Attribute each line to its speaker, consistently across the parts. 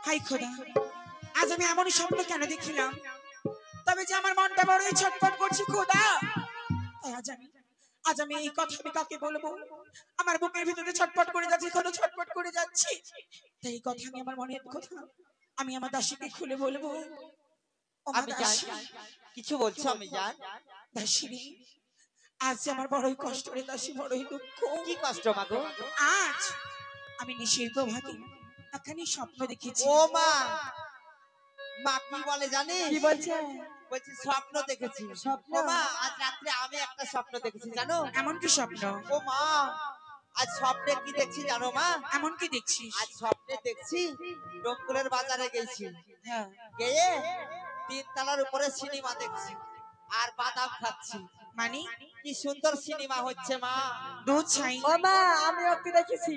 Speaker 1: High খোদা, আজ আমি এমন স্বপ্ন কেন দেখিলাম? তবে যে আমার মনটা বড়ই ছটফট করছে খোদা। আজ আমি এই কথা আমি কাকে বলবো? আমার বুকের ভিতরে ছটফট করে যাচ্ছে, খোদা ছটফট করে যাচ্ছে। তাই এই কথা আমি আমার মনের কথা আমি আমার দাসীকে খুলে বলবো।
Speaker 2: আমি জানি কিছু বলছো, আমি জান।
Speaker 1: দাসী রে, আজ আমার বড়ই কষ্ট রে দাসী, বড়ই দুঃখ।
Speaker 2: কি কষ্ট মাগো?
Speaker 1: আজ আমি নিশির প্রভাতে একখানি স্বপ্ন দেখেছি।
Speaker 2: ও মা, মা কি বলে জানিস?
Speaker 3: কি বলছে?
Speaker 2: বলছি স্বপ্ন দেখেছি।
Speaker 3: স্বপ্ন?
Speaker 2: ও মা, আজ রাত্রে আমি একটা স্বপ্ন দেখেছি জানো?
Speaker 1: এমন কি স্বপ্ন?
Speaker 2: ও মা, আজ স্বপ্নে কি দেখছি জানো মা?
Speaker 1: এমন কি দেখছিস?
Speaker 2: আজ স্বপ্নে দেখছি ডোমকুলের বাজারে গেছি,
Speaker 3: হ্যাঁ।
Speaker 2: গিয়ে 3 তলার উপরে সিনেমা দেখছি আর বাদাম খাচ্ছি।
Speaker 1: মানে
Speaker 2: কি সুন্দর সিনেমা হচ্ছে মা।
Speaker 1: দুধ ছাই।
Speaker 3: ও মা, আমি ওকে দেখেছি।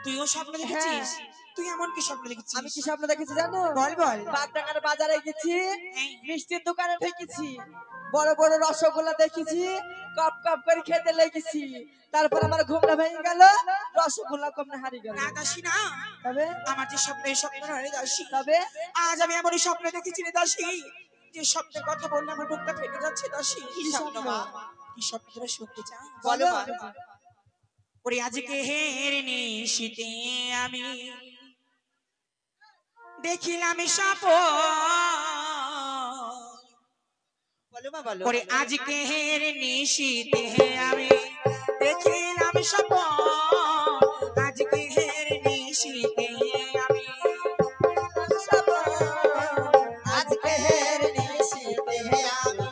Speaker 1: তুইও স্বপ্ন দেখেছিস? তুই এমন কি স্বপ্ন দেখেছিস?
Speaker 3: আমি কি স্বপ্ন দেখেছি জানো?
Speaker 1: বল বল।
Speaker 3: বাগডাঙ্গার বাজারে গেছি,
Speaker 1: হ্যাঁ।
Speaker 3: মিষ্টির দোকানে ঢুকেছি, বড় বড় রসগোল্লা দেখেছি, কপ কপ করে খেতে লেগেছি। তারপর আমার ঘুমটা ভেঙে গেল, রসগোল্লা কমনে হারিয়ে গেল।
Speaker 1: না দাসী না,
Speaker 3: তবে
Speaker 1: আমার যে স্বপ্ন, এই স্বপ্ন নয় রে দাসী।
Speaker 3: তবে
Speaker 1: আজ আমি এমন স্বপ্ন দেখেছি রে দাসী, যে স্বপ্নের কথা বললে আমার বুকটা ফেটে যাচ্ছে দাসী।
Speaker 2: কি স্বপ্ন মা?
Speaker 1: কি স্বপ্ন তোরা শুনতে চাস?
Speaker 2: বলো মা।
Speaker 1: ওরে আজকে হের নিশিতে আমি দেখিলাম স্বপ্ন।
Speaker 2: বলো মা, বলো।
Speaker 1: ওরে আজকে হের নিশিতে আমি দেখিলাম স্বপ্ন। আজকে হের নিশিতে আমি
Speaker 2: আজকে হের নিশিতে আমি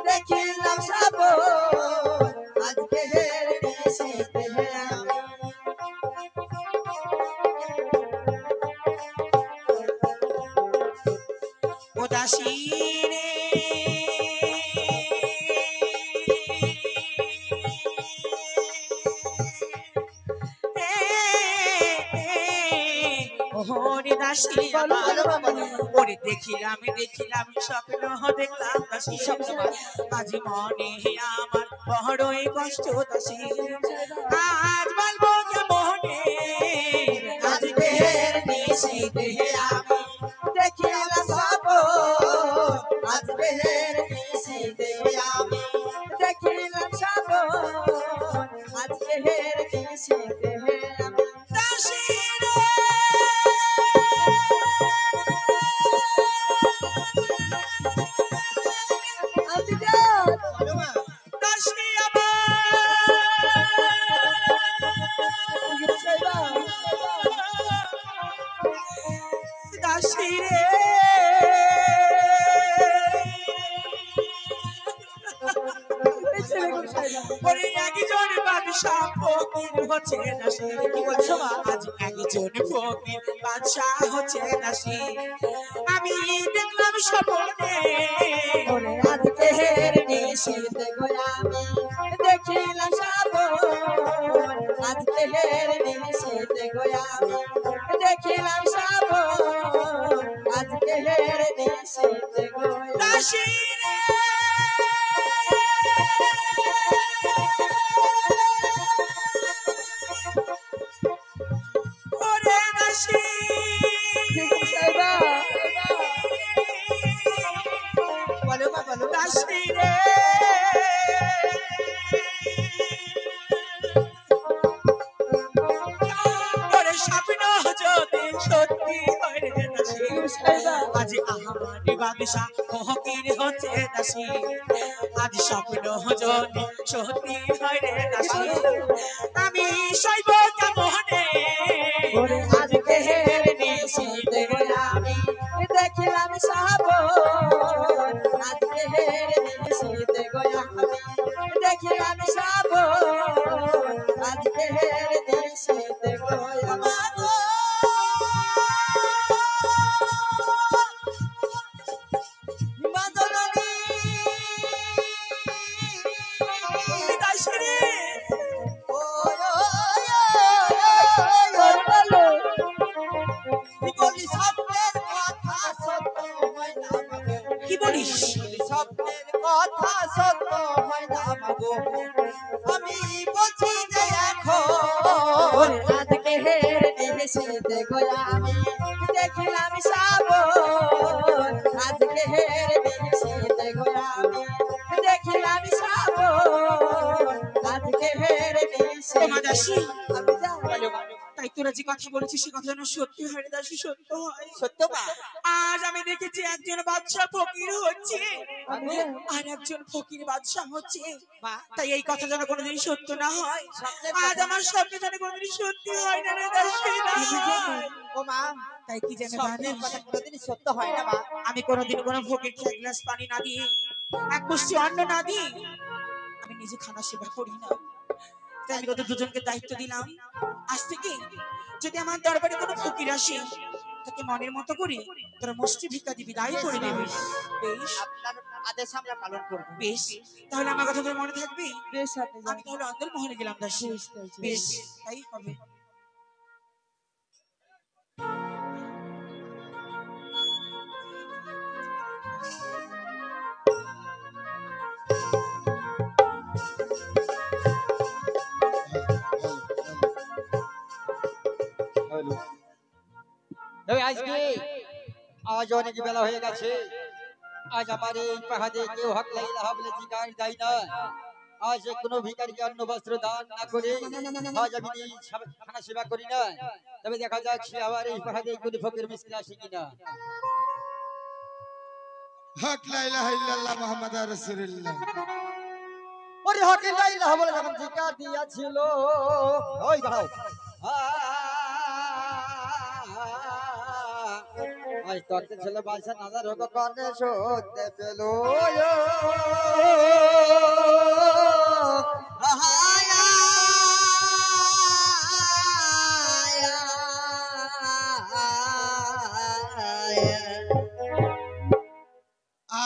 Speaker 2: দেখিলাম সব। আজকে হের নিশিতে আমি
Speaker 1: ও দাসী রে, ওরে দাসী আমার, ওরে দেখিলাম দেখিলাম স্বপ্ন দেখলাম দাসী স্বপ্ন। আজ মনে আমার বড়ই কষ্ট দাসী, আজ বলবো কেমনে?
Speaker 2: আজকে হের নিশিতে আমি দেখিলাম সব। আজকে হের নিশিতে আমি দেখিলাম সব। আজকে হের নিশিতে আমি
Speaker 1: দাসী রে,
Speaker 3: আমি জান।
Speaker 2: বলো মা।
Speaker 1: দাসী আমার, দাসী রে, ওরে একজন বাদশা ফকির হচ্ছে দাসী। কি বলছো মা? আজ একজন ফকির বাদশা হচ্ছে দাসী। আমি দেখলাম স্বপ্নে,
Speaker 3: ওরে আজকে হের নিশিতে আমি দেখিলাম সব। আজকে হের নিশিতে আমি দেখিলাম সব। আজকে হের নিশিতে
Speaker 1: দাসী রে, ওরে দাসী,
Speaker 2: বলো মা, বলো।
Speaker 1: দাসী রে, ওরে স্বপ্ন যদি সত্যি হয় রে দাসী, আজ আহামারি বাদশা ফকির হচ্ছে দাসী। আজ স্বপ্ন যদি সত্যি হয় রে দাসী, আমি সইব কেমনে?
Speaker 3: ওরে আজকে হের নিশিতে আমি দেখিলাম সব। আজকে হের নিশিতে আমি দেখিলাম সব। আজকে হের নিশিতে
Speaker 1: দাসী রে, কি বলিস?
Speaker 2: স্বপ্নের কথা সত্য হয় না মাগো। আমি বলছি যে এখন
Speaker 3: আজকে হের নিশিতে আমি দেখিলাম
Speaker 1: মা দাসী
Speaker 3: আমি যাই
Speaker 2: বলো মা
Speaker 1: তাই তোরা যে কথা বলেছিস সে কথা যেন সত্যি হয় রে দাসী, সত্য হয়।
Speaker 2: সত্য মা
Speaker 1: আজ আমি দেখেছি একজন বাদশা ফকির হচ্ছে
Speaker 3: আমি যাই
Speaker 1: আর একজন ফকির বাদশা হচ্ছে,
Speaker 2: মা
Speaker 1: তাই এই কথা যেন কোনোদিন সত্য না হয়।
Speaker 2: স্বপ্নের
Speaker 1: আজ
Speaker 2: কথা
Speaker 1: আমার স্বপ্ন যেন কোনোদিন সত্যি হয় না রে দাসী না।
Speaker 3: আমি যাই
Speaker 2: ও মা
Speaker 1: তাই কি যেন
Speaker 2: স্বপ্নের
Speaker 1: জানিস,
Speaker 2: কথা কোনোদিনই সত্য হয় না মা
Speaker 1: আমি কোনোদিন কোনো ফকিরকে এক গ্লাস পানি না দিয়ে, এক মুষ্টি অন্ন না দিয়ে আমি নিজে খানা সেবা করি না। তাই আমি তোদের দুজনকে দায়িত্ব দিলাম, আজ থেকে যদি আমার দরবারে কোনো ফকির আসে তাকে মনের মতো করে তোরা মুষ্টি ভিক্ষা দিবি, দায়ী করে দিবি। বেশ
Speaker 2: আপনার আদেশ আমরা পালন করব
Speaker 1: বেশ, তাহলে আমার কথা তোর মনে থাকবে।
Speaker 3: বেশ আপনি যান
Speaker 1: আমি তাহলে অন্দর মহলে গেলাম দাসী।
Speaker 3: বেশ, তাই যান।
Speaker 1: বেশ তাই হবে।
Speaker 2: তবে আজকে আজ অনেক বেলা হয়ে গেছে আজ আমার এই পাহাড়ে কেউ হক লাইলা বলে জিগার দেয় না আজ কোনো ভিখারিকে অন্ন বস্ত্র দান না করে আজ আমি খানা সেবা করি না তবে দেখা যাক সে আবার এই পাহাড়ে কোনো ফকির মিস্ত্রি আসে কিনা
Speaker 4: হক লা ইলাহা ইল্লাল্লাহ মুহাম্মাদুর রাসূলুল্লাহ।
Speaker 2: ওরে হক লাইলা বলে যখন জিগার দিয়াছিল ওই ভাই আজ তর্কে ছেলে বাসা নাজার হোক কর্ণে সত্যি পেল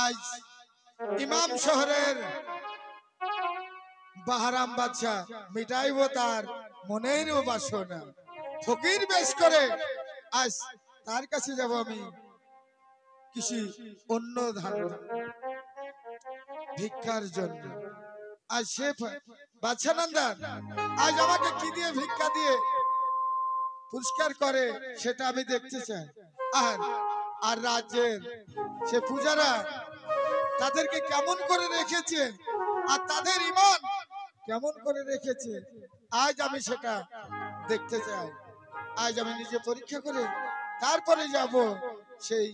Speaker 4: আজ ইমাম শহরের বাহারাম বাদশা মিটাইব তার মনের বাসনা, ফকির বেশ করে আজ তার কাছে যাব আমি কিছু অন্য ধান ভিক্ষার জন্য। আজ সে বাদশা নন্দান আজ আমাকে কি দিয়ে ভিক্ষা দিয়ে পুরস্কার করে সেটা আমি দেখতে চাই। আর আর রাজ্যের সে পূজারা তাদেরকে কেমন করে রেখেছে আর তাদের ঈমান কেমন করে রেখেছে আজ আমি সেটা দেখতে চাই। আজ আমি নিজে পরীক্ষা করে তারপরে যাব সেই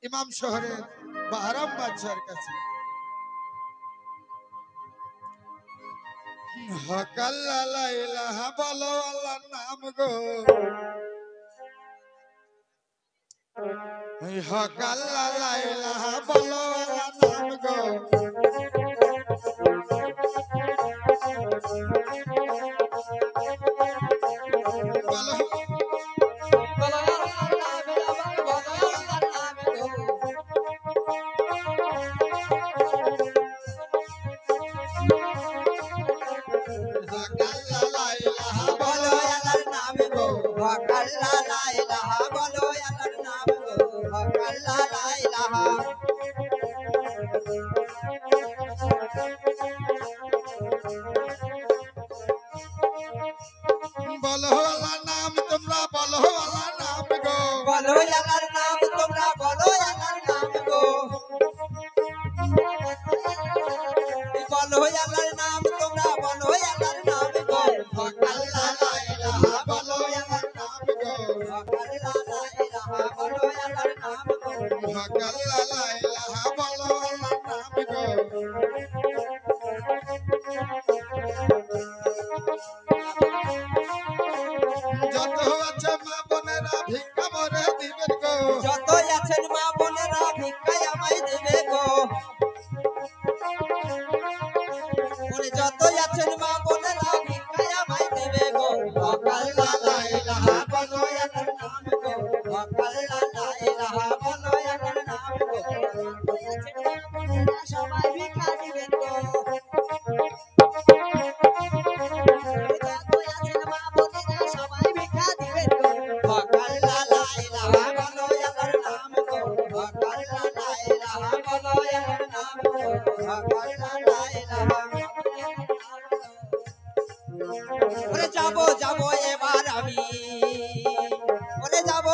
Speaker 4: ইমাম শহরের বাহারাম বাদশার কাছে। হক আল্লাহ লা ইলাহা বলো আল্লাহর নাম গো, হক আল্লাহ লা ইলাহা বলো আল্লাহর নাম গো, বলো হক আল্লাহ লা ইলাহা বলো
Speaker 2: আল্লাহর নাম গো হক আল্লাহ লা ইলাহা বলো আল্লাহর নাম গো হক আল্লাহ লা ইলাহা
Speaker 4: বলো আল্লাহর নাম তোমরা বলো আল্লাহর নাম গো,
Speaker 2: বলো আল্লাহর নাম তোমরা বলো আল্লাহর নাম গো বলো আল্লাহর নাম তোমরা বলো আল্লাহর নাম গো
Speaker 4: হক আল্লাহ লা ইলাহা বলো আল্লাহর নাম গো,
Speaker 2: হক আল্লাহ লা ইলাহা বলো আল্লাহর নাম গো
Speaker 4: হক আল্লাহ লা ইলাহা বলো আল্লাহর নাম গো, যত আছে মা বোনেরা ভিক্ষা মরে দিবেন গো,
Speaker 2: যত আছেন মা বোনেরা ভিক্ষায় আমায় দেবে গো ওরে যত আছেন মা বোনেরা ভিক্ষায় আমায় দেবে গো হক আল্লাহ লা ইলাহা বলো আল্লাহর নাম গো হক আল্লাহ লা ইলাহা বলো আল্লাহর নাম গো সবাই ভিক্ষা দিবেন গো যত আছেন মা বোনেরা সবাই ভিক্ষা দিবেন গো হক আল্লাহ লা ইলাহা বলো আল্লাহর নাম গো হক আল্লাহ লা ইলাহা বলো আল্লাহর নাম গো হক আল্লাহ লা ইলাহা ওরে যাবো এবার আমি ওরে যাবো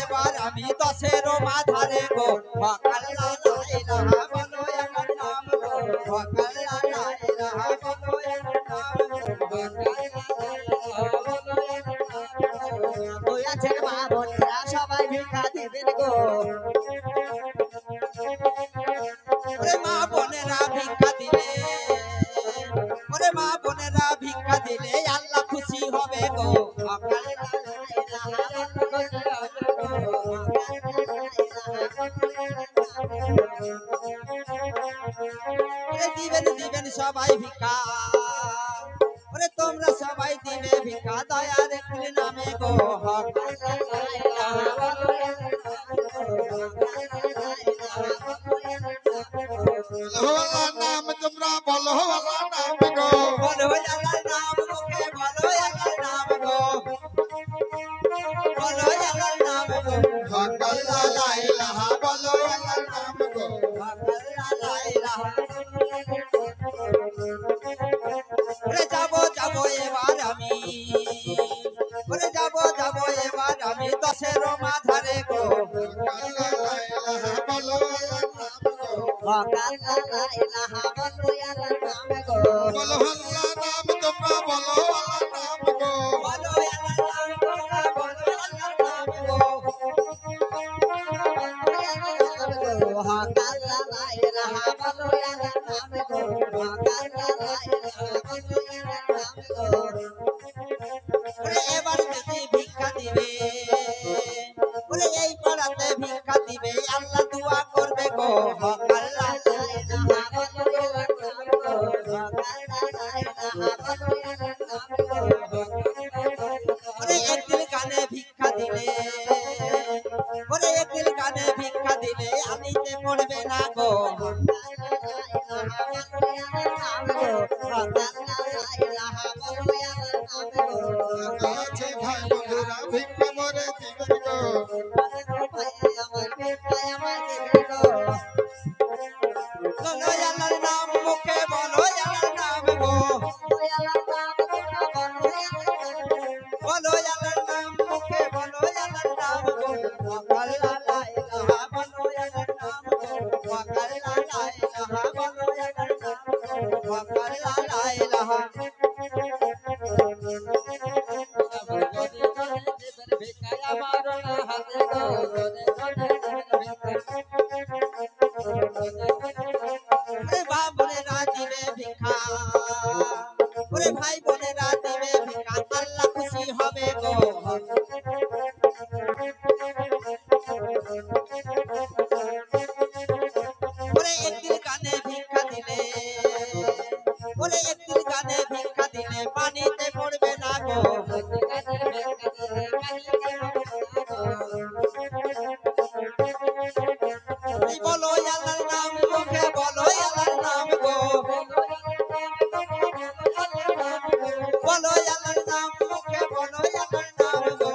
Speaker 2: এবার আমি দশেরও মাথারে গো হক আল্লাহ লা ইলাহা বলো আল্লাহর নাম গো হক আল্লাহ লা ইলাহা বলো আল্লাহর নাম গো হক আল্লাহ লা তোমরা ভিক্ষা দিলে আল্লাহ খুশি হবে গো দিবেন দিবেন সবাই ভিক্ষা ওরে তোমরা সবাই দিবে ভিক্ষা দয়ার একটি নামে গো
Speaker 4: আল্লাহর নাম তোমরা বলো আল্লাহর নাম গো
Speaker 2: বলো আল্লাহর নাম মুখে বলো আল্লাহর নাম গো বলো আল্লাহর নাম গো
Speaker 4: হক আল্লাহ লা ইলাহা বলো আল্লাহর নাম গো
Speaker 2: আল্লাহ লা ইলাহা ওরে যাবো এবার আমি ওরে যাবো এবার আমি দশের মাঝারে গো
Speaker 4: আল্লাহ লা ইলাহা বলো আল্লাহর নাম গো
Speaker 2: আল্লাহ লা ইলাহা বলো আল্লাহর নাম গো
Speaker 4: বলো আল্লাহর নাম তোমরা বলো আল্লাহর নাম গো
Speaker 2: বলো আল্লাহর নাম তোমরা বলো আল্লাহর নাম গো আল্লাহ লা ইলাহা বলো আল্লাহর নাম গো আল্লাহ লা ইলাহা বলো আল্লাহর নাম গো ওরে এবার যদি ভিক্ষা দিবে ওরে এই পাড়াতে ভিক্ষা দিবে আল্লাহ দোয়া করবে গো আল্লাহ লা ইলাহা বলো আল্লাহর নাম গো আল্লাহ লা ইলাহা বলো আল্লাহর নাম গো ওরে একদিন কানে ভিক্ষা দিলে ওরে একদিন কানে ভিক্ষা দিলে আনিতে পড়বে না গো
Speaker 4: আছে ভাই বন্ধুরা ভিক্ষা মরে দিবেন গো
Speaker 2: বলো আল্লাহর নাম মুখে বলো আল্লাহর নাম গো বলো আল্লাহর নাম মুখে বলো আল্লাহর নাম গো আল্লাহ লা ইলাহা বলো আল্লাহর নাম গো আল্লাহ লা ইলাহা বলো আল্লাহর নাম গো আল্লাহ লা ইলাহা ওরে ভাই বোনেরা দিবে ভিক্ষা ওরে ভাই বোনেরা দিবে ভিক্ষা আল্লাহ খুশি হবে গো ওরে একদিন কানে ভিক্ষা দিলে ওরে একদিন কানে ভিক্ষা দিলে পানিতে পড়বে না গো এই বলো আল্লাহর নাম মুখে বলো আল্লাহর নাম গো বলো আল্লাহর নাম মুখে বলো আল্লাহর নাম গো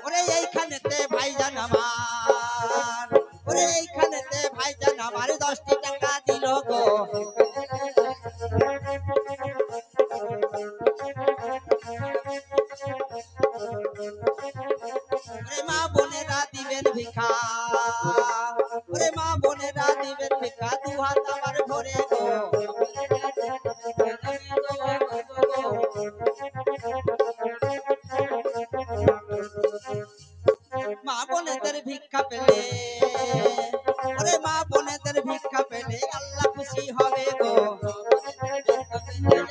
Speaker 2: ওরে এইখানেতে ভাইজান আমার ওরে এইখানেতে ভাইজান আমার 10টি টাকা দিল গো ওরে মা বোনেরা দিবেন ভিক্ষা ওরে মা বোনেরা দিবেন ভিক্ষা 2 হাত আমার ভরে গো মা বোনেদের ভিক্ষা পেলে ওরে মা বোনেদের ভিক্ষা পেলে আল্লাহ খুশি হবে গো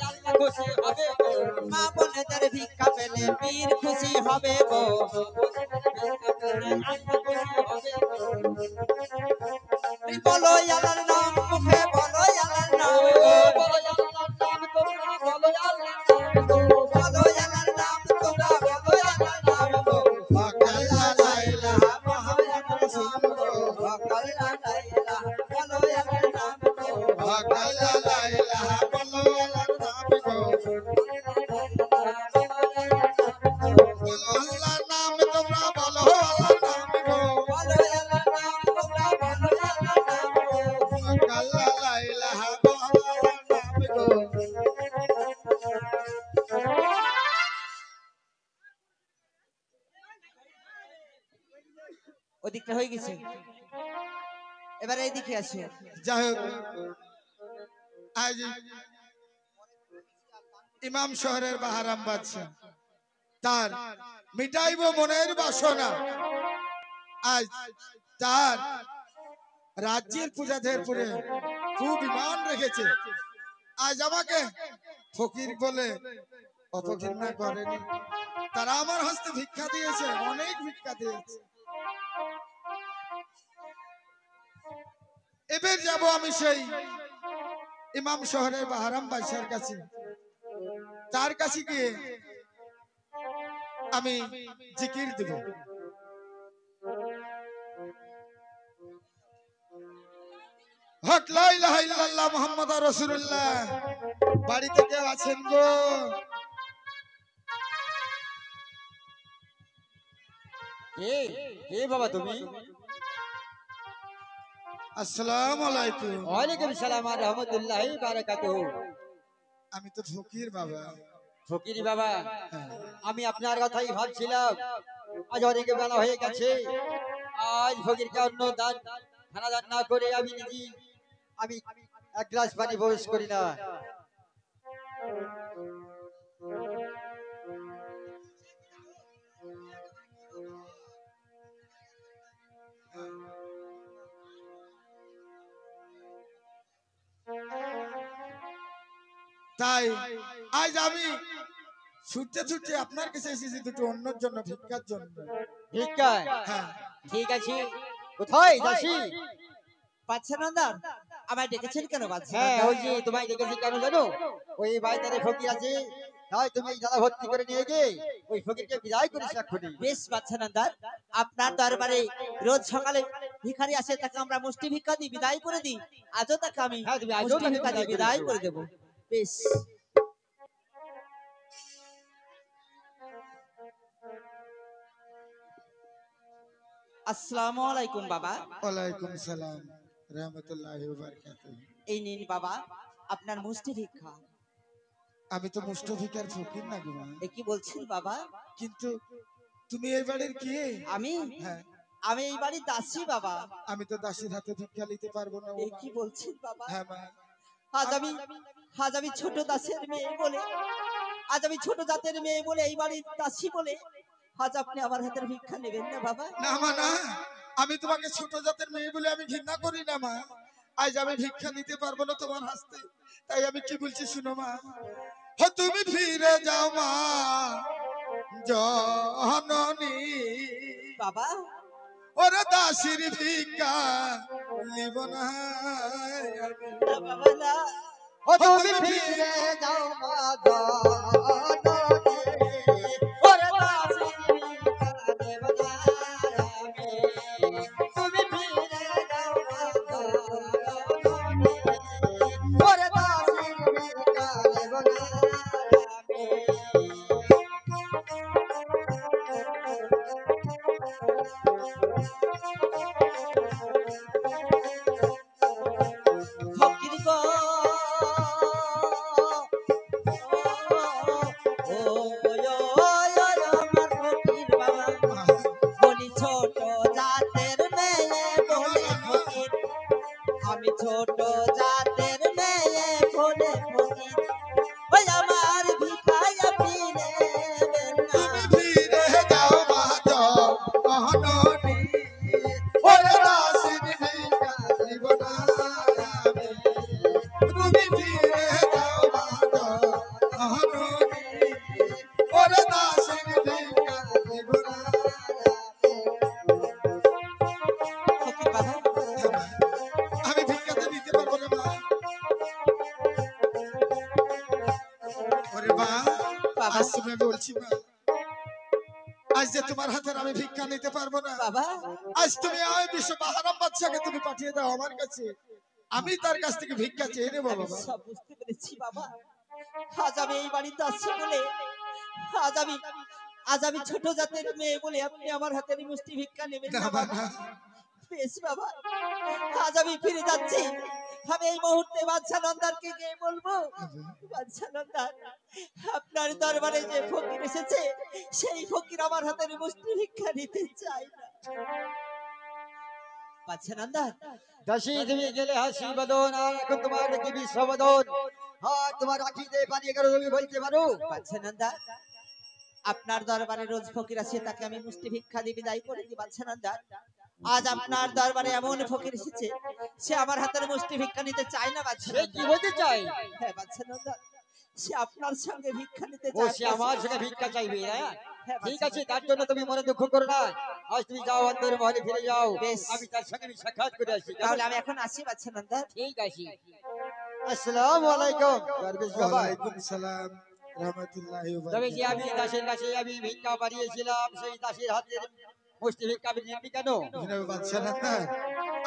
Speaker 2: আল্লাহ খুশি হবে গো মা বোনেদের ভিক্ষা পেলে পীর খুশি হবে গো বলো আল্লাহর নাম মুখে বলো আল্লাহর নাম গো বলো আল্লাহর নাম তোমরা বলো আল্লাহর নাম গো বলো আল্লাহর নাম তোমরা বলো আল্লাহর নাম গো
Speaker 4: আল্লাহ লা ইলাহা
Speaker 2: বলো আল্লাহর নাম গো আল্লাহ লা ইলাহা বলো আল্লাহর নাম গো
Speaker 4: হক আল্লাহ লা ইলাহা বলো আল্লাহর নাম গো বলো আল্লাহর নাম তোমরা বলো আল্লাহর নাম গো
Speaker 2: বলো আল্লাহর নাম তোমরা বলো আল্লাহর নাম গো
Speaker 4: হক আল্লাহ লা ইলাহা বলো আল্লাহর নাম গো
Speaker 2: ওদিকটা হয়ে গেছে এবারে এইদিকে আসে
Speaker 4: যাই হোক আজ ইমাম শহরের বাহারাম বাদশাহ তার মিটাইব মনের বাসনা আজ তার রাজ্যের পূজাদের পরে খুব ইমান রেখেছে। আজ আমাকে ফকির বলে অপঘৃণা করেনি। তারা আমার হস্তে ভিক্ষা দিয়েছে, অনেক ভিক্ষা দিয়েছে। এবার যাব আমি সেই ইমাম শহরের বাহারাম বাদশার কাছে। তার কাছে গিয়ে আমি জিকির দেব। হক লা ইলাহা ইল্লাল্লাহ মুহাম্মাদুর রাসূলুল্লাহ। বাড়িতে কেউ আছেন গো?
Speaker 2: কে কে বাবা তুমি?
Speaker 4: আসসালামু আলাইকুম।
Speaker 2: ওয়ালাইকুম সালাম আর রাহমাতুল্লাহি বারাকাতুহু।
Speaker 4: আমি তো ফকির বাবা।
Speaker 2: ফকিরি বাবা,
Speaker 4: হ্যাঁ।
Speaker 2: আমি আপনার কথাই ভাবছিলাম। আজ অনেক বেলা হয়ে গেছে। আজ ফকিরকে অন্ন দান খানা দান না করে আমি এক গ্লাস পানি প্রবেশ করি না।
Speaker 4: তাই আজ আমি ছুটতে ছুটতে আপনার কাছে এসেছি দুটো অন্যর জন্য, ভিক্ষার জন্য।
Speaker 2: ভিক্ষা?
Speaker 4: হ্যাঁ।
Speaker 2: ঠিক আছে, কোথায় দাসী?
Speaker 3: বাচ্চা নন্দন, আমায় ডেকেছেন কেন বাচ্চা
Speaker 2: হ্যাঁ,
Speaker 3: নন্দন?
Speaker 2: ওই যে তোমায় ডেকেছি কেন জানো? ওই বাড়িতে ফকির আছে, তাই তুমি এই জ্বালা ভর্তি করে নিয়ে গিয়ে ওই ফকিরকে বিদায় করিস এক্ষুনি।
Speaker 3: বেশ বাচ্চা নন্দন, আপনার দরবারে রোজ সকালে ভিখারি আসে, তাকে আমরা মুষ্টি ভিক্ষা দিই, বিদায় করে দিই। আজও তাকে আমি
Speaker 2: হ্যাঁ, তুমি আজও
Speaker 3: মুষ্টি
Speaker 2: তাকে
Speaker 3: ভিক্ষা দিই,
Speaker 2: বিদায়
Speaker 3: বিদায়
Speaker 2: করেছো।
Speaker 3: করে দেবো। বেশ। আসসালামু আলাইকুম বাবা।
Speaker 4: ওয়ালাইকুম সালাম রাহমাতুল্লাহি ওয়া বারাকাতুহু।
Speaker 3: এই নিন বাবা আপনার মুষ্টি ভিক্ষা।
Speaker 4: আমি তো মুষ্ট ভিখার ফকির না গো মা।
Speaker 3: এ কি বলছেন বাবা?
Speaker 4: কিন্তু তুমি এই বাড়ির কে?
Speaker 3: আমি
Speaker 4: হ্যাঁ।
Speaker 3: আমি এই বাড়ির দাসী বাবা।
Speaker 4: আমি তো দাসীর হাতে ভিক্ষা নিতে পারবো না
Speaker 3: এ
Speaker 4: ও মা।
Speaker 3: কি বলছেন বাবা?
Speaker 4: হ্যাঁ মা।
Speaker 3: আজ আমি আজ আমি ছোট দাসের মেয়ে বলে, আজ আমি ছোট জাতের মেয়ে বলে, এই বাড়ির দাসী বলে আজ আপনি আমার হাতের ভিক্ষা নেবেন না বাবা?
Speaker 4: না মা না, আমি তোমাকে ছোট জাতের মেয়ে বলে আমি ঘৃণা করি না মা। আজ আমি ভিক্ষা নিতে পারবো না তোমার হাতে। তাই আমি কি বলছি শুনো মা। ও তুমি ফিরে যাও মা জননী।
Speaker 3: বাবা
Speaker 4: ওরে দাসীর ভিক্ষা নিব না আমি।
Speaker 3: না বাবা না।
Speaker 2: ও তুমি ফিরে যাও মা জননী, ওরে দাসী ভিক্ষা দেব না আমি। তুমি ফিরে যাও মা জননী, ওরে দাসী ভিক্ষা দেব না আমি।
Speaker 3: ফকির গো ও আমার ফকির বাবা, বলি ছোট জাতের মেয়ে বলে ফকির, আমি ছোট জাতের মেয়ে বলে ফকির, ওই আমার ভিখায় আপনি নেবেন না।
Speaker 4: তুমি ফিরে যাও মা জননী, ওরে দাসীর ভিক্ষা নিব না আমি। তুমি ফিরে যাও মা জননী, ওরে দাসীর ভিক্ষা নিব না
Speaker 3: ফকির বাবা
Speaker 4: আমি। ভিক্ষাতে নিতে পারবো না মা। ওরে মা,
Speaker 3: বাবা
Speaker 4: আজ তুমি বলছি মা, আজ যে তোমার হাতের আমি ভিক্ষা নিতে পারবো না।
Speaker 3: বাবা
Speaker 4: আজ তুমি ওই বিশ্ব বাহারাম বাদশাকে তুমি পাঠিয়ে দাও আমার কাছে, আমি তার কাছ থেকে ভিক্ষা চেয়ে নেবো
Speaker 3: আমি
Speaker 4: বাবা।
Speaker 3: সব বুঝতে পেরেছি বাবা। আজ আমি এই বাড়িতে আসছি বলে, আজ আমি আজ আমি ছোট জাতের মেয়ে বলে আপনি আমার হাতের মুষ্টি ভিক্ষা নেবেন
Speaker 4: না
Speaker 3: না
Speaker 4: মা
Speaker 3: বাবা?
Speaker 4: না।
Speaker 3: বেশ বাবা, আজ আমি ফিরে যাচ্ছি। আমি এই মুহূর্তে বাদশা নন্দারকে গিয়ে বলবো, বাদশা নন্দার আপনার দরবারে যে ফকির এসেছে, সেই ফকির আমার হাতের মুষ্টি ভিক্ষা নিতে চায় না। বাদশা নন্দার
Speaker 2: দাসী তুমি গেলে হাসি বদন, আর এখন তোমার কি বিশ্ববদন, আর তোমার আখিতে পানি গেল তুমি বলতে পারো?
Speaker 3: বাদশা নন্দার আপনার দরবারে রোজ ফকির আছে, তাকে আমি মুষ্টি ভিক্ষা দিয়ে বিদায় করে দিই বাদশানন্দার। আজ আপনার দরবারে এমন ফকির এসেছে, সে আমার হাতের মুষ্টি ভিক্ষা নিতে চায় না
Speaker 2: সে কি
Speaker 3: বাদশানন্দা।
Speaker 2: বলতে চাই?
Speaker 3: হ্যাঁ বাদশানন্দা, সে আপনার সঙ্গে ভিক্ষা নিতে
Speaker 2: ও
Speaker 3: চায়।
Speaker 2: সে আমার সঙ্গে ভিক্ষা চাইবে, হ্যাঁ?
Speaker 3: হ্যাঁ
Speaker 2: ঠিক আছে,
Speaker 3: বাদশানন্দা।
Speaker 2: তার জন্য তুমি মনে দুঃখ করো না। আজ তুমি যাও, অন্তর মহলে ফিরে যাও।
Speaker 3: বেশ।
Speaker 2: আমি তার সঙ্গে সাক্ষাৎ করে আসি, কেমন?
Speaker 3: তাহলে আমি এখন আসি বাদশানন্দা।
Speaker 2: ঠিক আছে। আসসালামু আলাইকুম দরবেশ বাবা।
Speaker 4: ওয়ালাইকুম সালাম রহমতুল্লাহি ওয়া
Speaker 2: তবে যে
Speaker 4: বারাকাতুহু।
Speaker 2: আমি দাসের কাছে আমি ভিক্ষা বাড়িয়েছিলাম, সেই দাসের হাতের মুষ্টি ভিক্ষা আপনি নেননি কেন?
Speaker 4: জনাব বাদশানন্দা,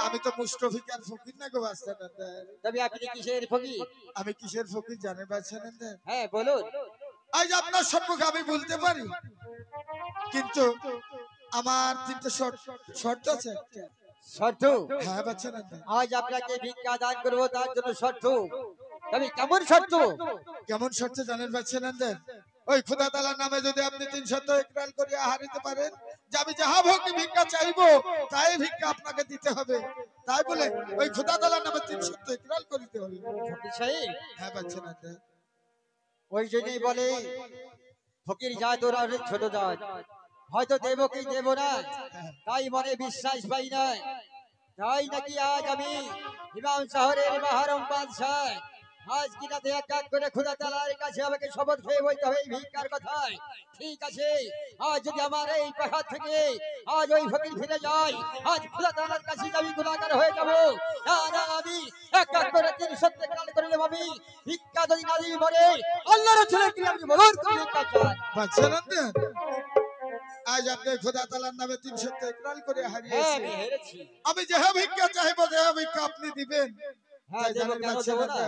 Speaker 4: আমি তো মুষ্টফিকার ফকির না গো বাদশানন্দা।
Speaker 2: তবে আপনি কিসের ফকির?
Speaker 4: আমি কিসের ফকির জানেন বাদশানন্দা?
Speaker 2: হ্যাঁ বলুন।
Speaker 4: আজ আপনার সম্মুখে আমি বলতে পারি, কিন্তু আমার তিনটে শর্ত আছে একটা।
Speaker 2: শর্ত?
Speaker 4: হ্যাঁ বাদশানন্দা।
Speaker 2: আজ আপনাকে ভিক্ষা দান করবো, তার জন্য শর্ত। তবে কেমন শর্ত?
Speaker 4: কেমন শর্ত জানেন বাদশানন্দা? ওই খোদা তাআলার নামে যদি আপনি 3 শর্ত ইকরার করে হারিতে পারেন যে আমি যাহা ভক্তি ভিক্ষা চাইবো তাই ভিক্ষা আপনাকে দিতে হবে, তাই বলে ওই খোদা তাআলার নামে 3 শর্ত ইকরার করিতে হবে।
Speaker 2: ফকির সাহেব,
Speaker 4: হ্যাঁ বাদশানন্দা।
Speaker 2: ওই জন্যই বলে ফকির জাত ওরা অনেক ছোট জাত, হয়তো দেব কি দেব না তাই মনে বিশ্বাস পাই না। তাই নাকি আজ আমি ইমাম শহরের বাহারম বাদশাহ, আজ কিনাতে এক এক করে খোদা তাআলার কাছে আমাকে শপথ খেয়ে বলতে হবে এই ভিক্ষার কথায়। ঠিক আছে, আজ যদি আমার এই পাহাড় থেকে আজ ওই ফকির ফিরে যায়, আজ খোদা তাআলার কাছে আমি গুনাহগার হয়ে যাব। না আমি এক এক করে 300 কাল করে নেব। আমি ভিক্ষা যদি না দিই মরে আল্লাহর ছেলে কি আমি বলুন তুমি ভিক্ষা চাই?
Speaker 4: বাদশানন্দা, আজ আপনি খোদা তাআলার নামে 3 শর্ত ইকরার করে
Speaker 2: হ্যাঁ
Speaker 4: হারিয়েছেন।
Speaker 2: আমি হেরেছি।
Speaker 4: আমি যাহা ভিক্ষা চাইবো যাহা ভিক্ষা আপনি দিবেন।
Speaker 2: হ্যাঁ
Speaker 4: তাই
Speaker 2: দেব,
Speaker 4: জানেন
Speaker 2: কেন দেব না?
Speaker 4: বাদশানন্দা,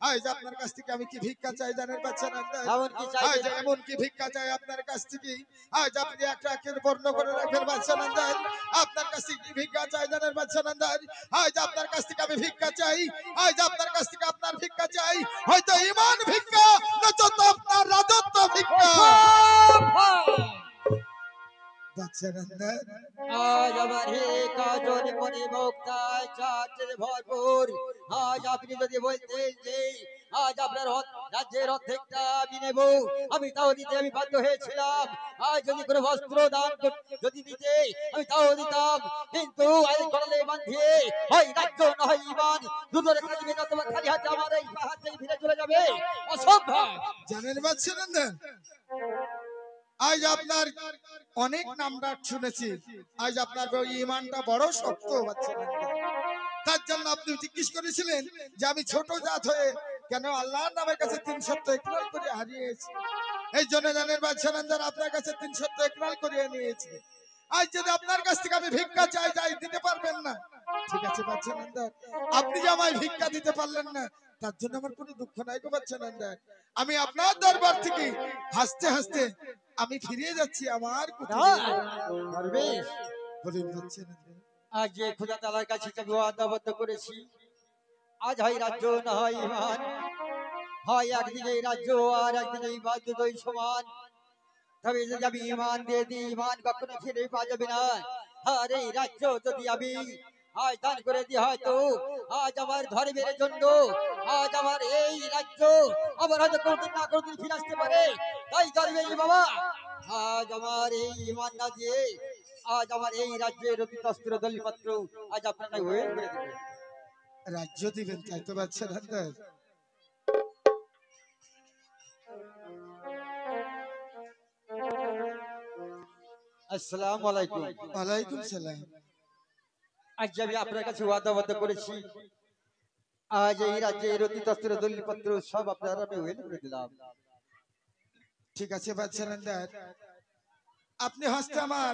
Speaker 4: আজ আপনার কাছ থেকে আমি কি ভিক্ষা চাই জানেন বাদশানন্দা?
Speaker 2: এমন কি
Speaker 4: আজ
Speaker 2: চাইবে?
Speaker 4: এমন কি ভিক্ষা চাই আপনার কাছ থেকে, আজ আপনি একটা একের বর্ণ করে রাখেন বাদশানন্দা। আপনার কাছ থেকে কি ভিক্ষা চাই জানেন বাদশানন্দা? আজ আপনার কাছ থেকে আমি ভিক্ষা চাই, আজ আপনার কাছ থেকে আপনার ভিক্ষা চাই, হয়তো ঈমান ভিক্ষা নচেত আপনার রাজত্ব ভিক্ষা। বাদশানন্দা,
Speaker 2: আজ আমার হে কাজল মনে মুক্তায় চাটের ভরপুর। আজ আপনি যদি বলতেন যে আজ আপনার রাজ্যের অর্ধেকটা আমি নেব, আমি তাও দিতে আমি বাধ্য হয়েছিলাম। আজ যদি কোনো বস্ত্র দান যদি দিতে আমি তাও দিতাম, কিন্তু এই গলায় বাঁধিয়ে হয় রাজ্য না হয় ঈমান, দুটোর কাজ মেনে তোমার খালি হাতে আমার এই পাহাড় থেকে ফিরে চলে যাবে, অসম্ভব।
Speaker 4: জানেন বাদশানন্দা, আজ আপনার অনেক নামডাক শুনেছি, আজ আপনার ওই ঈমানটা বড় শক্ত বাদশানন্দা। তার জন্য আপনি জিজ্ঞেস করেছিলেন যে আমি ছোট জাত হয়ে কেন আল্লাহর নামের কাছে 3 শর্ত ইকরার করে হারিয়েছি। এই জন্য জানেন বাদশানন্দা, আপনার কাছে 3 শর্ত ইকরার করে নিয়েছি। আজ যদি আপনার কাছ থেকে আমি ভিক্ষা চাই যাই দিতে পারবেন না, ঠিক আছে বাদশানন্দা, আপনি যে আমায় ভিক্ষা দিতে পারলেন না তার জন্য আমার কোনো দুঃখ নাই গো বাদশানন্দা। আমি আপনার দরবার থেকে হাসতে হাসতে আমি ফিরে যাচ্ছি আমার কুটিরে।
Speaker 2: দরবেশ,
Speaker 4: বলুন বাদশানন্দা।
Speaker 2: আজ যে খোদা তাআলার কাছে যে ওয়াদাবদ্ধ করেছি, আজ হয় রাজ্য না হয় ঈমান, হয় একদিকে রাজ্য আর একদিকে ঈমান, দুটোই সমান। তবে যদি আমি ঈমান দিয়ে দিই, ঈমান কখনো ফিরে পাওয়া যাবে না। আর এই রাজ্য যদি আমি আজ দান করে দিই, হয়তো আজ আমার ধর্মের জন্য আজ আমার এই রাজ্য আবার হয়তো কোনদিন না কোনদিন ফিরে আসতে পারে। তাই দরবেশ বাবা, আজ আমার এই ঈমান না দিয়ে আজ আমার এই রাজ্যের অতিতস্ত্র দলিপত্র আজ আপনারা ওয়েল করে দেবেন।
Speaker 4: রাজ্য দিবেন তাই তো বাদশানন্দা?
Speaker 2: আসসালামু আলাইকুম।
Speaker 4: ওয়ালাইকুম সালাম।
Speaker 2: আজ আমি আপনার কাছে ওয়াদাবদ্ধ করেছি, আজ এই রাজ্যের অতিতস্ত্র দলিলপত্র সব আপনারা আমি ওয়েল করে দিলাম।
Speaker 4: ঠিক আছে বাদশানন্দা, আপনি হস্তে আমার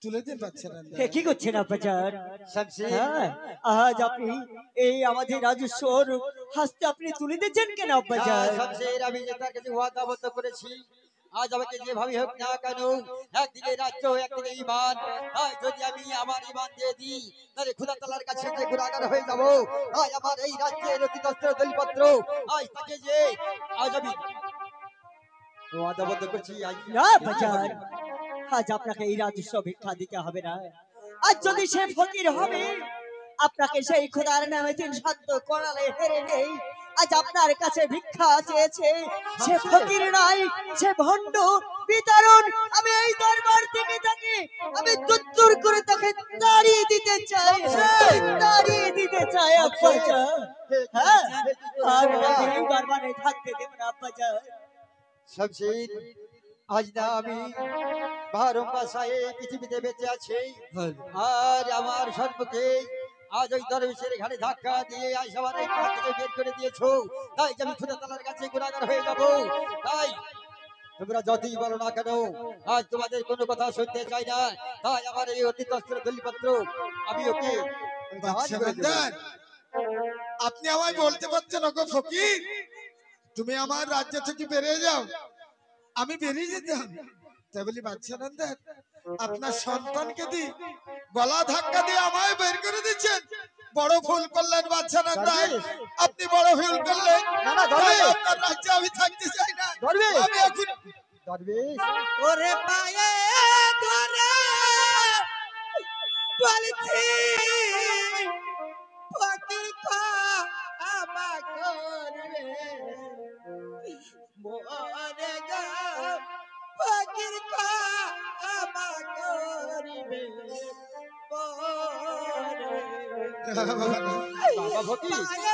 Speaker 4: তুলে দিন বাদশানন্দা।
Speaker 5: কি করছেন আব্বাজান?
Speaker 2: শামসি,
Speaker 5: হ্যাঁ, আজ আপনি এই আমাদের রাজস্ব হাসতে আপনি তুলে দিচ্ছেন কেন আব্বাজান?
Speaker 2: শামসির, আমি যে তার কাছে ওয়াদাবদ্ধ করেছি, আজ আমাকে যেভাবে হোক না কেন, একদিকে রাজ্য একদিকে ঈমান, আজ যদি আমি আমার ঈমান দিয়ে দিই তাহলে খোদা তাআলার কাছে যে গুনাহগার হয়ে যাব। আজ আমার এই রাজ্যের অতিতস্ত্র দলিলপত্র আজ তাকে যে আজ আমি ওয়াদাবদ্ধ করছি। আজ
Speaker 5: না আব্বাজান, আজ আপনাকে এই রাজস্ব ভিক্ষা দিতে হবে না। আজ যদি সে ফকির হবে, আপনাকে সেই খোদার নামে 3 শর্ত করালে হেরে নেই, আজ আপনার কাছে ভিক্ষা চেয়েছে, সে ফকির নাই, সে ভণ্ড বিতরণ। আমি এই দরবার থেকে তাকে আমি তুত্তুর করে তাকে তাড়িয়ে দিতে চাই, তাড়িয়ে দিতে চাই আব্বাজান। হ্যাঁ, আর তাকে এই দরবারে থাকতে দেব না আব্বাজান।
Speaker 2: শামশির, আজ না আমি বারো বাসায় পৃথিবীতে বেঁচে আছি, আর আমার সম্মুখে আজ ওই দরবেশের ঘাড়ে ধাক্কা দিয়ে আজ আমার এই পা থেকে বের করে দিয়েছো। তাই যে আমি খুদা তাআলার কাছে গুনাহগার হয়ে যাব। তাই তোমরা যতই বলো না কেন, আজ তোমাদের কোনো কথা শুনতে চাই না। তাই আমার এই অতীত অস্ত্র দলিপত্র আমি ওকে জাহাজ করে দেব।
Speaker 4: বাদশাহ আপনি আমায় বলতে পারছেন ওগো ফকির, তুমি আমার রাজ্য থেকে বেরিয়ে যাও, আমি বেরিয়ে যেতাম। তাই বলি বাদশাহ নন্দার, আপনার সন্তানকে দি গলা ধাক্কা দিয়ে আমায় বের করে দিচ্ছেন, বড় ভুল করলেন বাদশাহ নন্দার, আপনি বড় ভুল করলেন।
Speaker 2: না, না,
Speaker 4: তাই
Speaker 2: দরবেশ।
Speaker 4: আপনার রাজ্যে আমি থাকতে চাই না।
Speaker 2: দরবেশ।
Speaker 4: আমি এখন
Speaker 2: দরবেশ,
Speaker 1: ওরে পায়ে ধরে বলছি ফকির ক্ষমা করবে মোরে গো ফকির ক্ষমা করবে মোরে
Speaker 2: বাবা ফকির।
Speaker 1: পায়ে